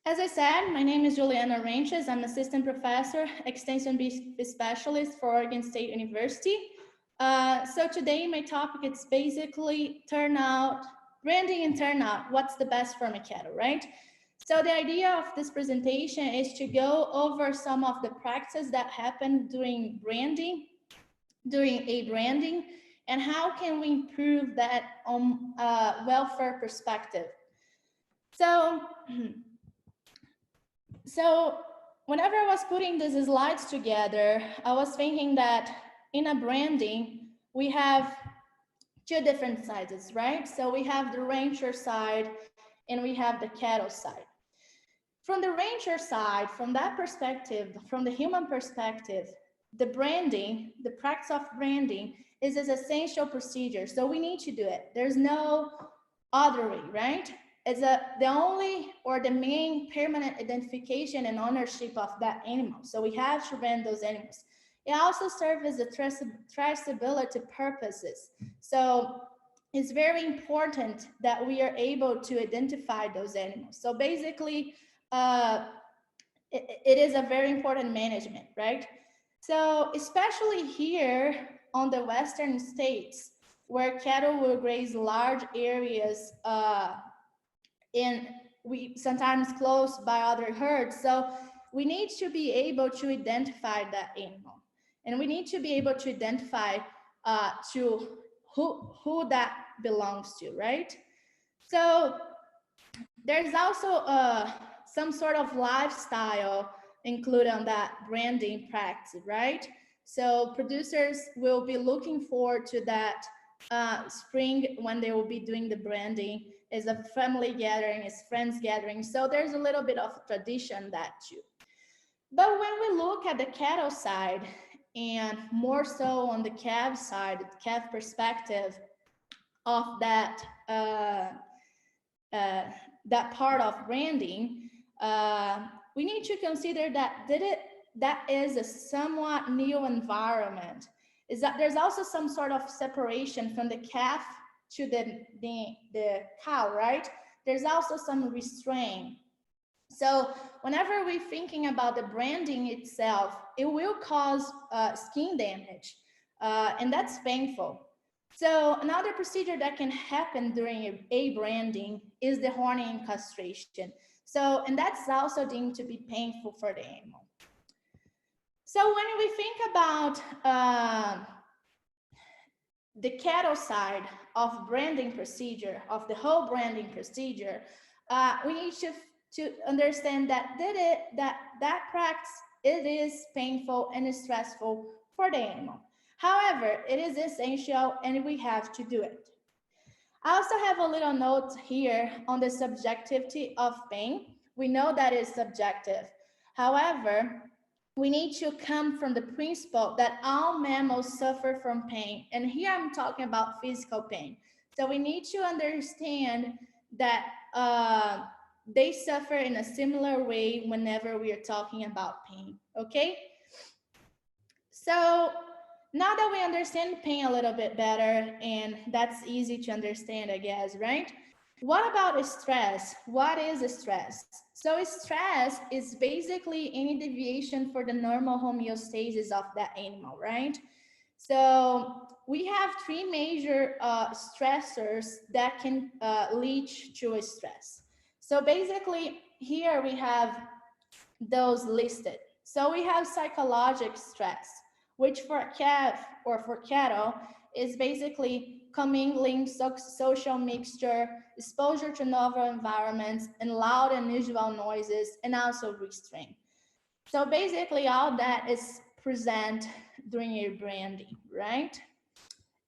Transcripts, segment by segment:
As I said, my name is Juliana Ranches. I'm assistant professor, extension bee specialist for Oregon State University. So today my topic is basically turnout, branding and turnout. What's the best for my cattle, right? So the idea of this presentation is to go over some of the practices that happen during a branding, and how can we improve that on a welfare perspective. So whenever I was putting these slides together, I was thinking that in a branding, we have two different sizes, right? So we have the rancher side and we have the cattle side. From the rancher side, from that perspective, from the human perspective, the branding, the practice of branding is an essential procedure. So we need to do it. There's no other way, right? It's the only or the main permanent identification and ownership of that animal. So we have to brand those animals. It also serves as a traceability purposes. So it's very important that we are able to identify those animals. So basically, it is a very important management, right? So especially here on the Western states, where cattle will graze large areas and we sometimes close by other herds. So we need to be able to identify that animal. And we need to be able to identify to who that belongs to, right? So there's also some sort of lifestyle included on that branding practice, right? So producers will be looking forward to that spring when they will be doing the branding. Is a family gathering, is friends gathering. So there's a little bit of tradition that too. But when we look at the cattle side, and more so on the calf side, the calf perspective of that that part of branding, we need to consider that that is a somewhat new environment. Is that there's also some sort of separation from the calf to the cow, right? There's also some restraint. So whenever we're thinking about the branding itself, it will cause skin damage, and that's painful. So another procedure that can happen during a branding is dehorning and castration. So, and that's also deemed to be painful for the animal. So when we think about the cattle side of branding procedure, of the whole branding procedure, we need to understand that that practice, it is painful and stressful for the animal. However, it is essential and we have to do it. I also have a little note here on the subjectivity of pain. We know that is subjective. However, we need to come from the principle that all mammals suffer from pain. And here I'm talking about physical pain. So we need to understand that they suffer in a similar way whenever we are talking about pain, okay? So now that we understand pain a little bit better, and that's easy to understand, I guess, right? What about stress? What is stress? So stress is basically any deviation for the normal homeostasis of that animal, right? So we have three major stressors that can lead to a stress. So basically here we have those listed. So we have psychological stress, which for a calf or for cattle is basically commingling, social mixture, exposure to novel environments, and loud and unusual noises, and also restraint. So basically all that is present during a branding, right?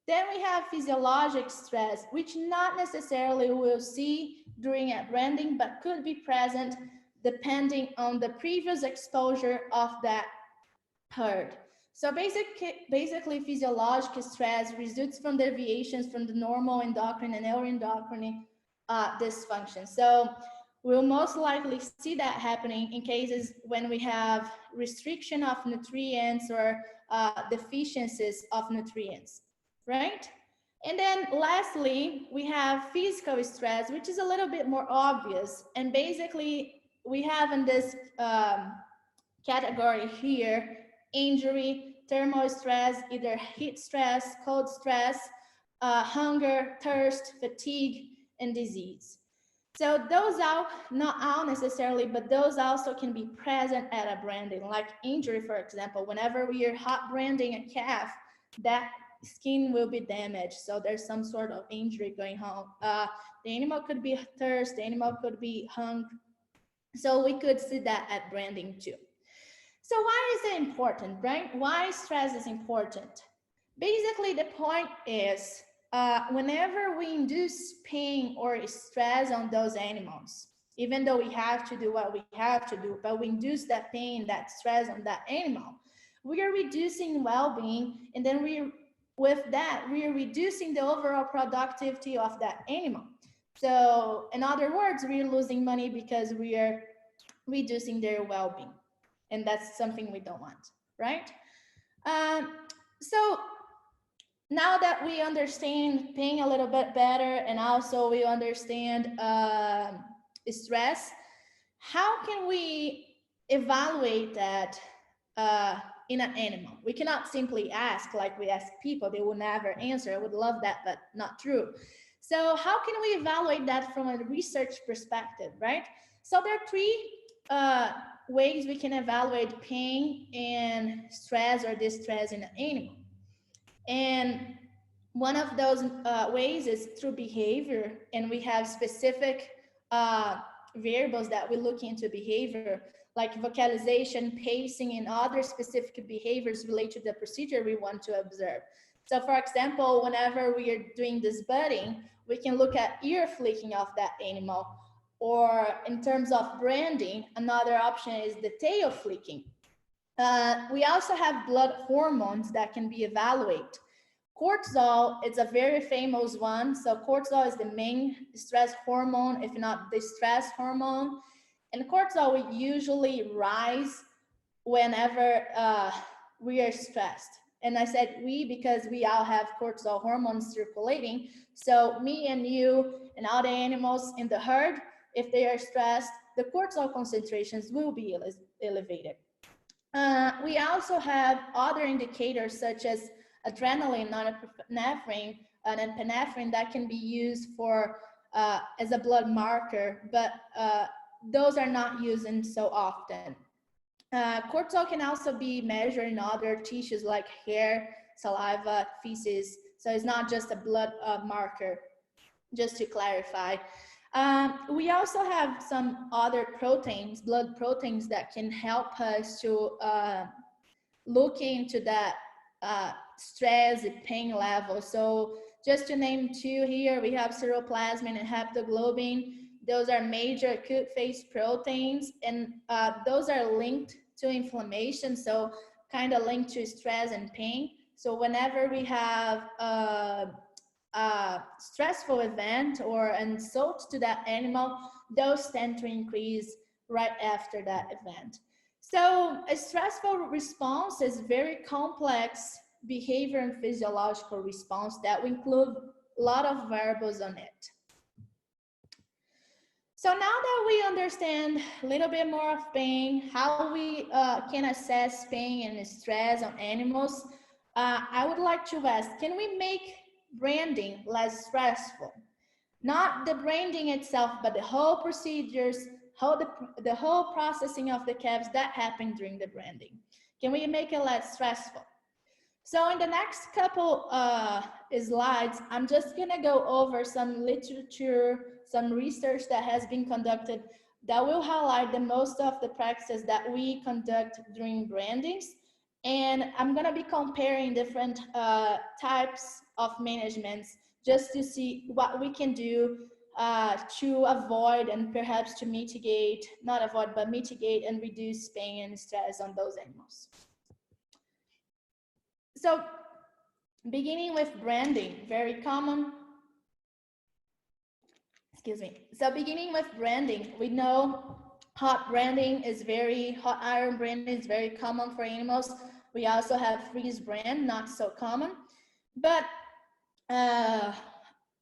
Then we have physiologic stress, which not necessarily we'll see during a branding, but could be present depending on the previous exposure of that herd. So basically physiological stress results from deviations from the normal endocrine and neuroendocrine dysfunction. So we'll most likely see that happening in cases when we have restriction of nutrients or deficiencies of nutrients, right? And then lastly, we have physical stress, which is a little bit more obvious. And basically we have in this category here, injury, thermal stress, either heat stress, cold stress, hunger, thirst, fatigue, and disease. So those are not all necessarily, but those also can be present at a branding, like injury, for example. Whenever we are hot branding a calf, that skin will be damaged. So there's some sort of injury going on. The animal could be thirst, the animal could be hunger. So we could see that at branding too. So why is it important, right? Why stress is important? Basically, the point is whenever we induce pain or stress on those animals, even though we have to do what we have to do, but we induce that pain, that stress on that animal, we are reducing well-being, and then with that, we are reducing the overall productivity of that animal. So in other words, we are losing money because we are reducing their well-being. And that's something we don't want, right? So now that we understand pain a little bit better, and also we understand stress, how can we evaluate that in an animal? We cannot simply ask like we ask people, they will never answer. I would love that, but not true. So how can we evaluate that from a research perspective, right? So there are three ways we can evaluate pain and stress or distress in an animal. And one of those ways is through behavior, and we have specific variables that we look into behavior, like vocalization, pacing, and other specific behaviors related to the procedure we want to observe. So for example, whenever we are doing disbudding, we can look at ear flicking of that animal. Or in terms of branding, another option is the tail flicking. We also have blood hormones that can be evaluated. Cortisol is a very famous one. So cortisol is the main stress hormone, if not the stress hormone. And cortisol will usually rise whenever we are stressed. And I said we because we all have cortisol hormones circulating. So me and you and all the animals in the herd, if they are stressed, the cortisol concentrations will be elevated. We also have other indicators such as adrenaline, norepinephrine, and epinephrine that can be used for as a blood marker, but those are not used in so often. Cortisol can also be measured in other tissues like hair, saliva, feces. So it's not just a blood marker, just to clarify. We also have some other proteins, blood proteins, that can help us to look into that stress and pain level. So just to name two here, we have ceruloplasmin and haptoglobin. Those are major acute phase proteins, and those are linked to inflammation, so kind of linked to stress and pain. So whenever we have a stressful event or insult to that animal, those tend to increase right after that event. So a stressful response is very complex behavior and physiological response that will include a lot of variables on it. So now that we understand a little bit more of pain, how we can assess pain and stress on animals, I would like to ask, can we make branding less stressful? Not the branding itself, but the whole procedures, the whole processing of the calves that happened during the branding. Can we make it less stressful? So in the next couple slides, I'm just gonna go over some literature, some research that has been conducted that will highlight the most of the practices that we conduct during brandings. And I'm gonna be comparing different types of managements just to see what we can do to avoid and perhaps to mitigate, not avoid, but mitigate and reduce pain and stress on those animals. So beginning with branding, very common. Excuse me. So beginning with branding, we know hot iron branding is very common for animals. We also have freeze brand, not so common. But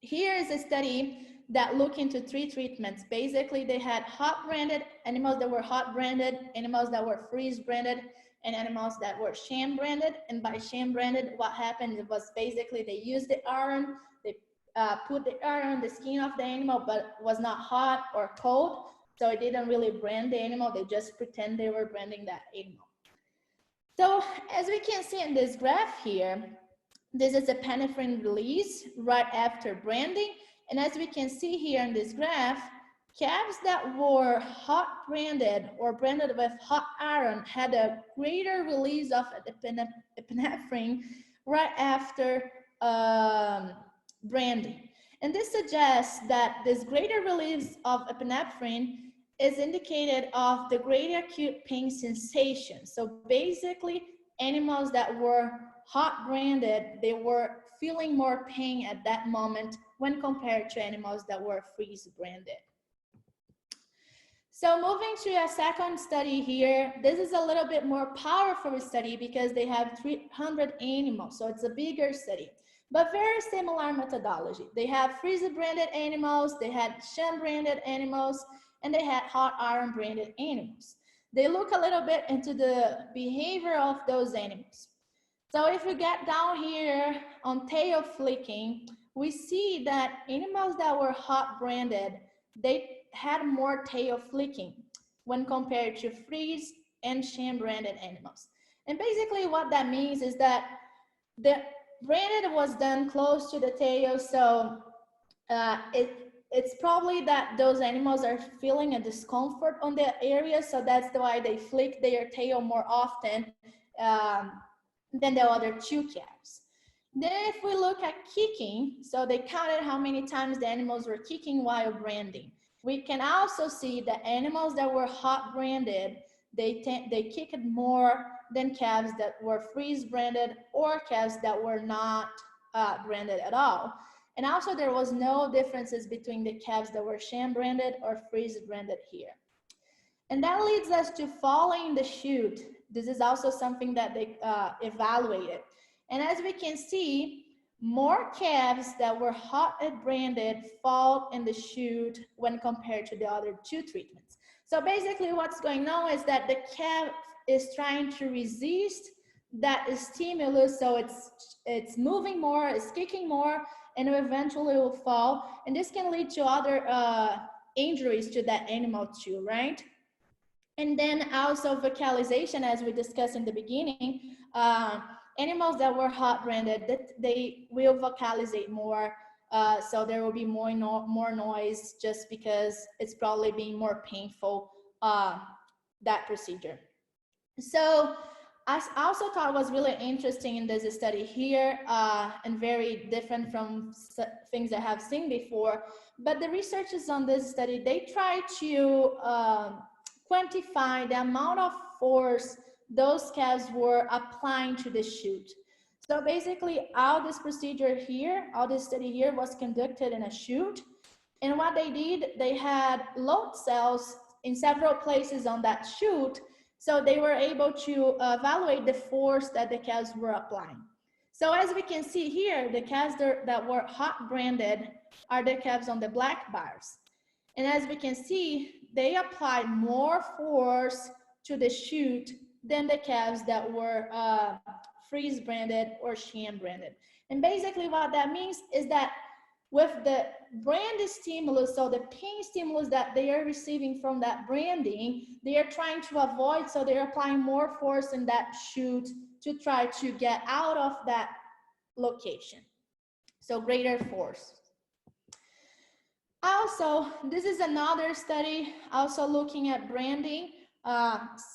here is a study that look into 3 treatments. Basically, they had hot branded, animals that were hot branded, animals that were freeze branded, and animals that were sham branded. And by sham branded, what happened was basically they used the iron, they put the iron on the skin of the animal, but was not hot or cold. So it didn't really brand the animal, they just pretend they were branding that animal. So as we can see in this graph here, this is a epinephrine release right after branding. And as we can see here in this graph, calves that were hot branded or branded with hot iron had a greater release of epinephrine right after branding. And this suggests that this greater release of epinephrine is indicated of the greater acute pain sensation. So basically, animals that were hot branded, they were feeling more pain at that moment when compared to animals that were freeze branded. So moving to a second study here, this is a little bit more powerful study because they have 300 animals, so it's a bigger study, but very similar methodology. They have freeze branded animals, they had sham branded animals, and they had hot iron branded animals. They look a little bit into the behavior of those animals. So if we get down here on tail flicking, we see that animals that were hot branded, they had more tail flicking when compared to freeze and sham branded animals. And basically what that means is that the branded was done close to the tail, so it's probably that those animals are feeling a discomfort on the area, so that's why they flick their tail more often than the other 2 calves. Then if we look at kicking, so they counted how many times the animals were kicking while branding. We can also see that animals that were hot branded, they kicked more than calves that were freeze branded or calves that were not branded at all. And also there was no differences between the calves that were sham branded or freeze branded here. And that leads us to following the chute. This is also something that they evaluated. And as we can see, more calves that were hot and branded fall in the chute when compared to the other 2 treatments. So basically what's going on is that the calf is trying to resist that stimulus, so it's moving more, it's kicking more, and eventually will fall. And this can lead to other injuries to that animal too, right? And then also vocalization, as we discussed in the beginning, animals that were hot branded, they will vocalizate more, so there will be more noise just because it's probably being more painful, that procedure. So I also thought was really interesting in this study here, and very different from things I have seen before, but the researchers on this study, they try to quantify the amount of force those calves were applying to the chute. So basically all this procedure here, all this study here was conducted in a chute. And what they did, they had load cells in several places on that chute. So they were able to evaluate the force that the calves were applying. So as we can see here, the calves that were hot branded are the calves on the black bars. And as we can see, they applied more force to the chute than the calves that were freeze branded or sham branded. And basically what that means is that with the brand stimulus, so the pain stimulus that they are receiving from that branding, they are trying to avoid, so they're applying more force in that chute to try to get out of that location. So greater force. Also, this is another study also looking at branding.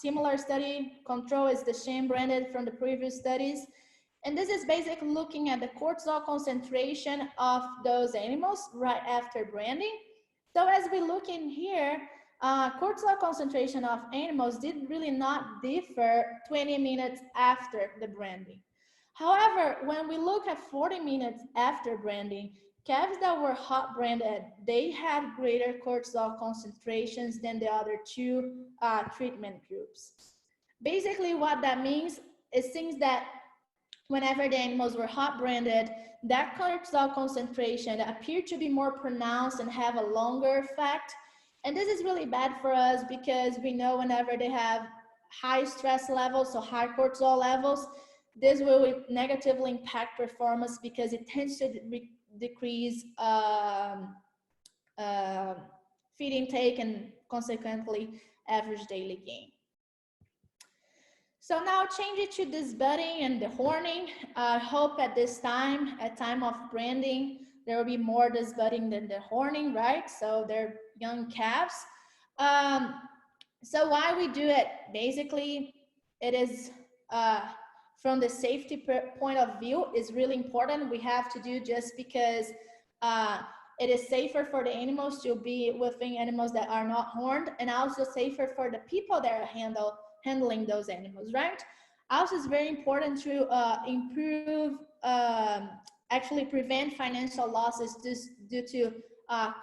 Similar study, control is the sham branded from the previous studies. And this is basically looking at the cortisol concentration of those animals right after branding. So as we look in here, cortisol concentration of animals did really not differ 20 minutes after the branding. However, when we look at 40 minutes after branding, calves that were hot branded, they had greater cortisol concentrations than the other 2 treatment groups. Basically what that means is things that whenever the animals were hot branded, that cortisol concentration appeared to be more pronounced and have a longer effect. And this is really bad for us because we know whenever they have high stress levels, so high cortisol levels, this will negatively impact performance because it tends to decrease feed intake and consequently average daily gain. So now change it to disbudding and dehorning. I hope at this time, at time of branding, there will be more disbudding than dehorning, right? So they're young calves. So why we do it? Basically, it is from the safety point of view is really important. We have to do just because it is safer for the animals to be within animals that are not horned, and also safer for the people that are handling those animals, right? Also, it's very important to improve, actually prevent financial losses due to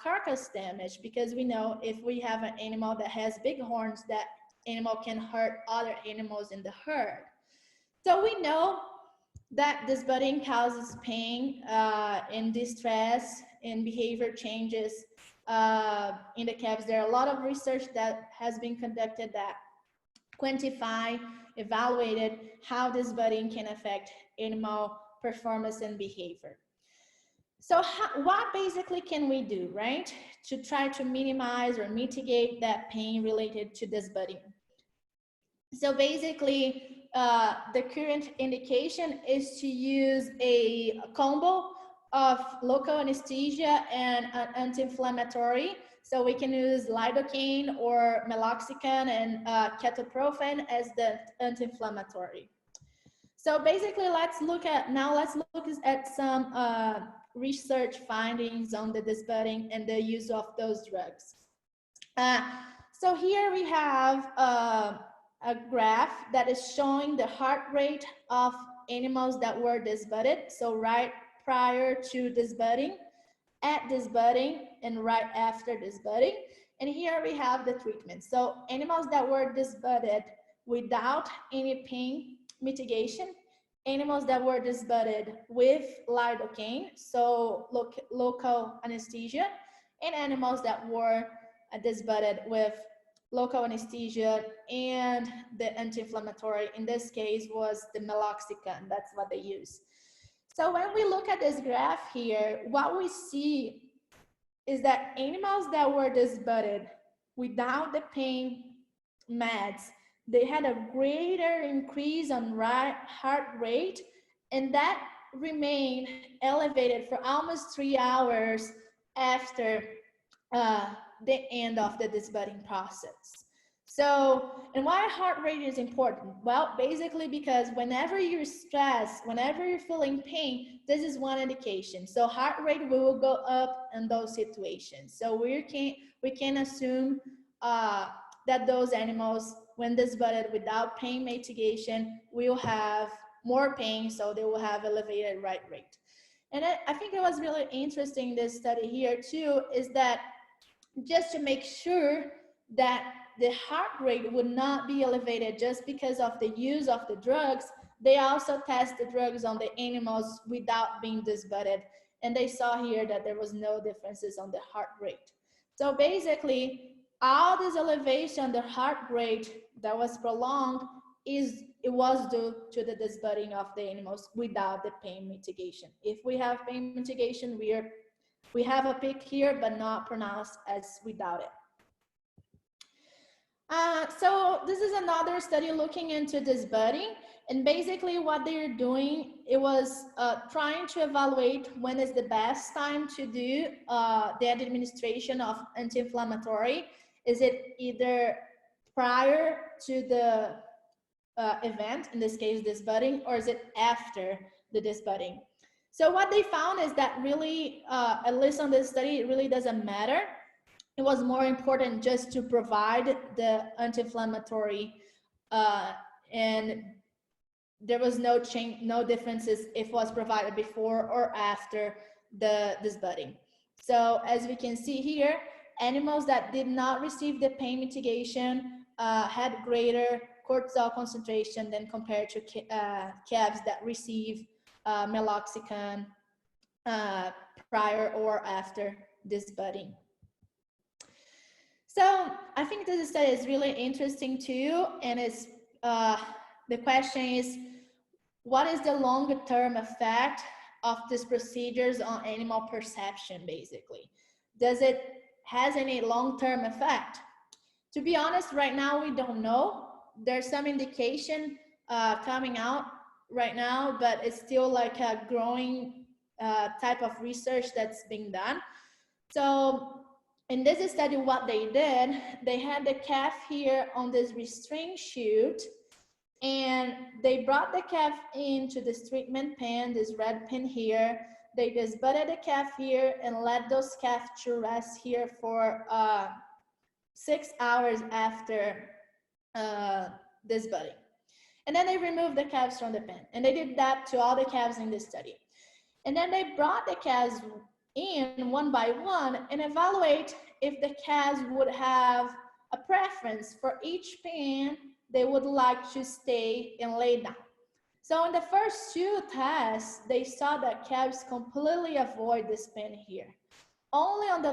carcass damage, because we know if we have an animal that has big horns, that animal can hurt other animals in the herd. So we know that disbudding causes pain and distress and behavior changes in the calves. There are a lot of research that has been conducted that quantify, evaluated how disbudding can affect animal performance and behavior. So what basically can we do, right, to try to minimize or mitigate that pain related to disbudding? So basically, the current indication is to use a combo of local anesthesia and an anti-inflammatory. So we can use lidocaine or meloxicam and ketoprofen as the anti-inflammatory. So basically, let's look at some research findings on the disbudding and the use of those drugs. So here we have a graph that is showing the heart rate of animals that were disbudded. So right prior to disbudding, at disbudding, and right after disbudding. And here we have the treatment. So animals that were disbudded without any pain mitigation, animals that were disbudded with lidocaine, so local anesthesia, and animals that were disbudded with local anesthesia and the anti-inflammatory. In this case was the meloxicam, that's what they use. So when we look at this graph here, what we see is that animals that were disbudded without the pain meds, they had a greater increase on heart rate, and that remained elevated for almost 3 hours after the end of the disbudding process. So, and why heart rate is important? Well, basically because whenever you're stressed, whenever you're feeling pain, this is one indication. So heart rate will go up in those situations. So we can assume that those animals, when disbudded without pain mitigation, will have more pain, so they will have elevated heart rate. And I think it was really interesting, this study here too, is that just to make sure that the heart rate would not be elevated just because of the use of the drugs, they also test the drugs on the animals without being disbudded. And they saw here that there was no differences on the heart rate. So basically, all this elevation, the heart rate that was prolonged, it was due to the disbudding of the animals without the pain mitigation. If we have pain mitigation, we have a peak here, but not pronounced as without it. So this is another study looking into disbudding, and basically what they're doing, it was trying to evaluate when is the best time to do the administration of anti-inflammatory. Is it either prior to the event, in this case disbudding, or is it after the disbudding? So what they found is that really, at least on this study, it really doesn't matter. It was more important just to provide the anti-inflammatory, and there was no change, no differences if it was provided before or after the disbudding. So as we can see here, animals that did not receive the pain mitigation had greater cortisol concentration than compared to calves that receive meloxicam prior or after disbudding. So I think this study is really interesting too, and it's the question is, what is the longer term effect of these procedures on animal perception, basically? Does it has any long-term effect? To be honest, right now we don't know. There's some indication coming out right now, but it's still like a growing type of research that's being done. So in this study, what they did, they had the calf here on this restraint chute, and they brought the calf into this treatment pen, this red pen here. They disbudded the calf here and let those calves to rest here for 6 hours after disbudding. And then they removed the calves from the pen. And they did that to all the calves in this study. And then they brought the calves in one by one and evaluate if the calves would have a preference for each pen they would like to stay and lay down. So in the first 2 tests, they saw that calves completely avoid this pen here. Only on the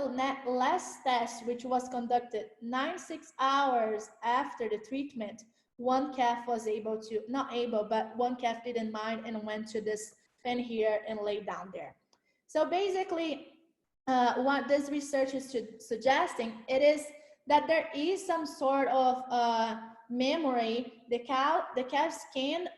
last test, which was conducted 96 hours after the treatment, one calf was able to, not able, but one calf didn't mind and went to this pen here and lay down there. So basically, what this research is suggesting, it is that there is some sort of memory. The calves can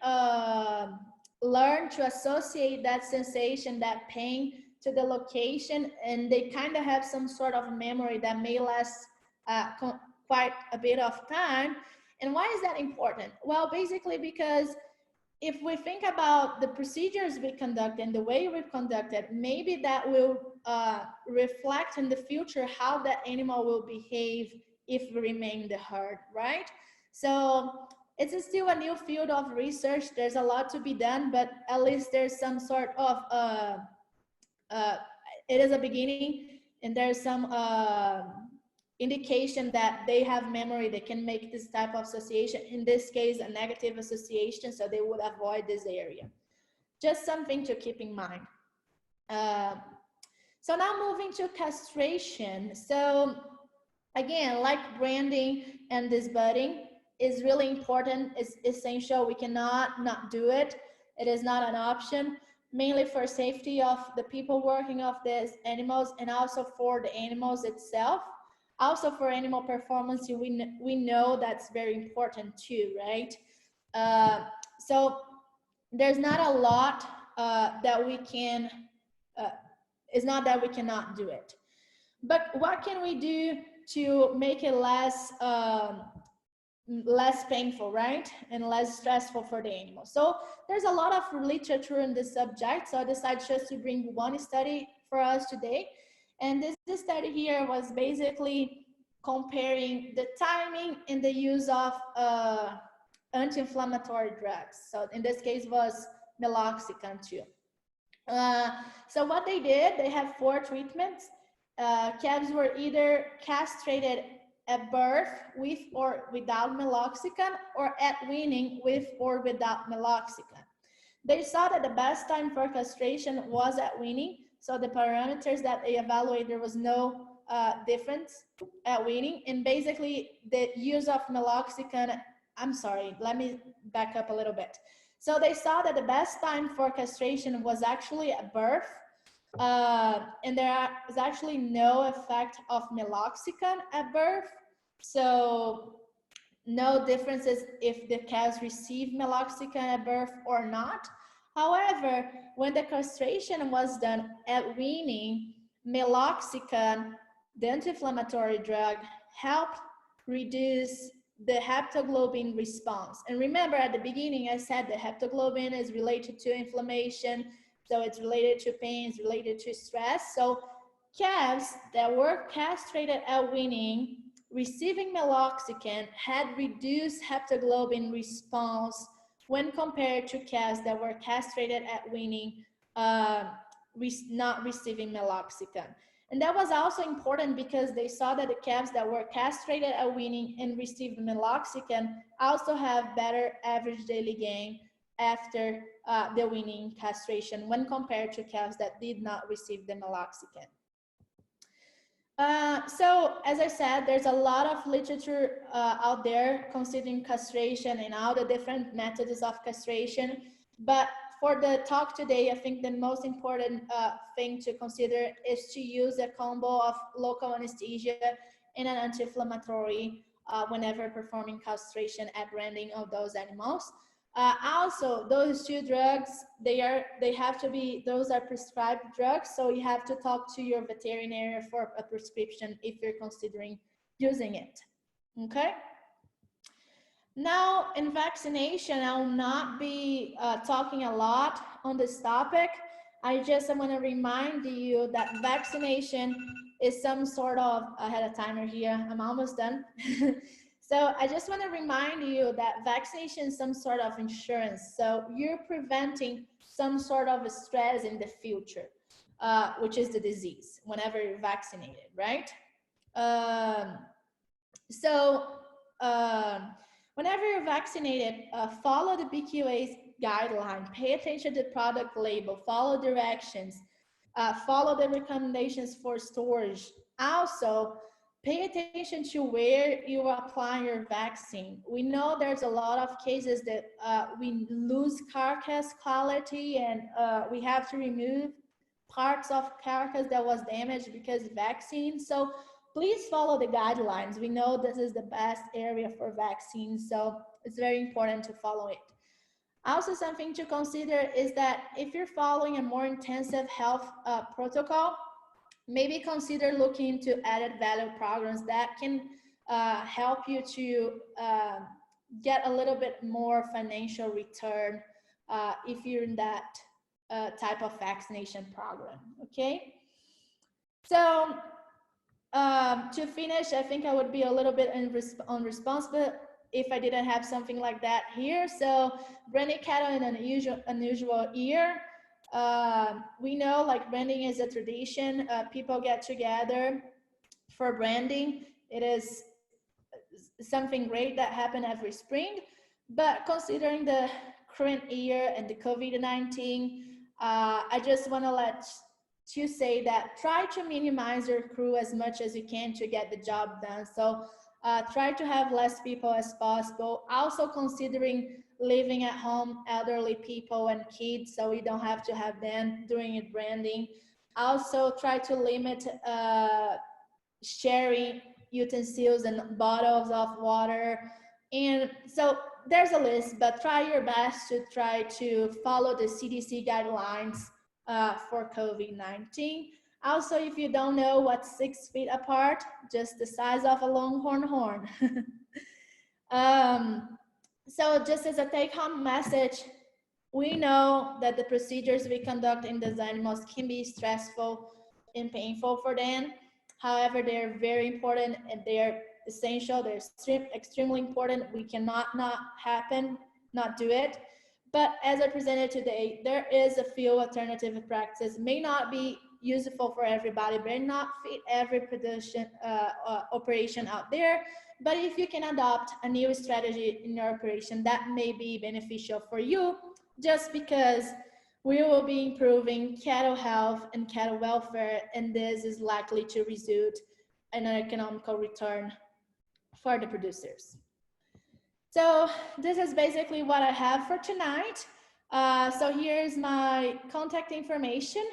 learn to associate that sensation, that pain, to the location, and they kind of have some sort of memory that may last quite a bit of time. And why is that important? Well, basically because if we think about the procedures we conduct and the way we conduct it, maybe that will reflect in the future how that animal will behave if we remain in the herd, right? So it's still a new field of research. There's a lot to be done, but at least there's some sort of, it is a beginning, and there's some indication that they have memory. They can make this type of association, in this case a negative association, so they would avoid this area. Just something to keep in mind. So now moving to castration. So again, like branding and disbudding is really important, it's essential. We cannot not do it. It is not an option, mainly for safety of the people working of these animals, and also for the animals itself. Also for animal performance, we know that's very important too, right? So there's not a lot that we can, it's not that we cannot do it. But what can we do to make it less painful, right? And less stressful for the animal? So there's a lot of literature in this subject. So I decided just to bring one study for us today. And this study here was basically comparing the timing and the use of anti-inflammatory drugs. So in this case was meloxicam too. So what they did, they have 4 treatments. Calves were either castrated at birth with or without meloxicam, or at weaning with or without meloxicam. They saw that the best time for castration was at weaning. So the parameters that they evaluated, there was no difference at weaning. And basically the use of meloxicam, I'm sorry, let me back up a little bit. So they saw that the best time for castration was actually at birth. And there is actually no effect of meloxicam at birth. So no differences if the calves receive meloxicam at birth or not. However, when the castration was done at weaning, meloxicam, the anti-inflammatory drug, helped reduce the haptoglobin response. And remember, at the beginning, I said the haptoglobin is related to inflammation, so it's related to pain, it's related to stress. So calves that were castrated at weaning, receiving meloxicam, had reduced haptoglobin response when compared to calves that were castrated at weaning, not receiving meloxicam. And that was also important because they saw that the calves that were castrated at weaning and received meloxicam also have better average daily gain after the weaning castration when compared to calves that did not receive the meloxicam. So as I said, there's a lot of literature out there considering castration and all the different methods of castration. But for the talk today, I think the most important thing to consider is to use a combo of local anesthesia and an anti-inflammatory whenever performing castration at branding of those animals. Also, those two drugs, those are prescribed drugs, so you have to talk to your veterinarian for a prescription if you're considering using it, okay? Now, in vaccination, I will not be talking a lot on this topic. I just want to remind you that vaccination is some sort of, I had a timer here, I'm almost done. So I just want to remind you that vaccination is some sort of insurance. So you're preventing some sort of stress in the future, which is the disease, whenever you're vaccinated, right? Whenever you're vaccinated, follow the BQA's guideline, pay attention to the product label, follow directions, follow the recommendations for storage. Also, pay attention to where you are applying your vaccine. We know there's a lot of cases that we lose carcass quality and we have to remove parts of carcass that was damaged because of vaccine. So please follow the guidelines. We know this is the best area for vaccines, so it's very important to follow it. Also, something to consider is that if you're following a more intensive health protocol, maybe consider looking into added value programs that can help you to get a little bit more financial return if you're in that type of vaccination program, okay? So to finish, I think I would be a little bit unresponsible if I didn't have something like that here. So branding cattle in an unusual year. We know like branding is a tradition. People get together for branding. It is something great that happens every spring, but considering the current year and the COVID-19, I just want to let you say that try to minimize your crew as much as you can to get the job done. So try to have less people as possible. Also considering living at home, elderly people and kids, so we don't have to have them doing it branding. Also try to limit sharing utensils and bottles of water. And so there's a list, but try your best to try to follow the CDC guidelines for COVID-19. Also, if you don't know what's 6 feet apart, just the size of a longhorn horn. So just as a take-home message, we know that the procedures we conduct in these animals can be stressful and painful for them. However, they're very important and they're essential. They're extremely important. We cannot not do it. But as I presented today, there is a few alternative practices. May not be useful for everybody, may not fit every production operation out there. But if you can adopt a new strategy in your operation, that may be beneficial for you, just because we will be improving cattle health and cattle welfare, and this is likely to result in an economical return for the producers. So this is basically what I have for tonight. So here's my contact information.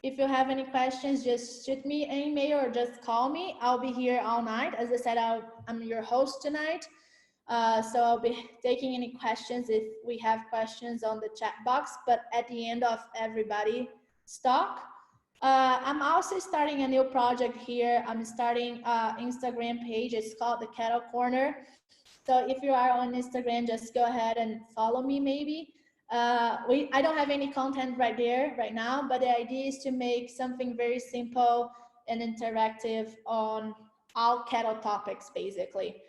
If you have any questions, just shoot me an email or just call me. I'll be here all night. As I said, I'm your host tonight. So I'll be taking any questions if we have questions on the chat box, but at the end of everybody's talk. I'm also starting a new project here. I'm starting an Instagram page. It's called The Cattle Corner. So if you are on Instagram, just go ahead and follow me maybe. I don't have any content right there right now, but the idea is to make something very simple and interactive on all cattle topics basically.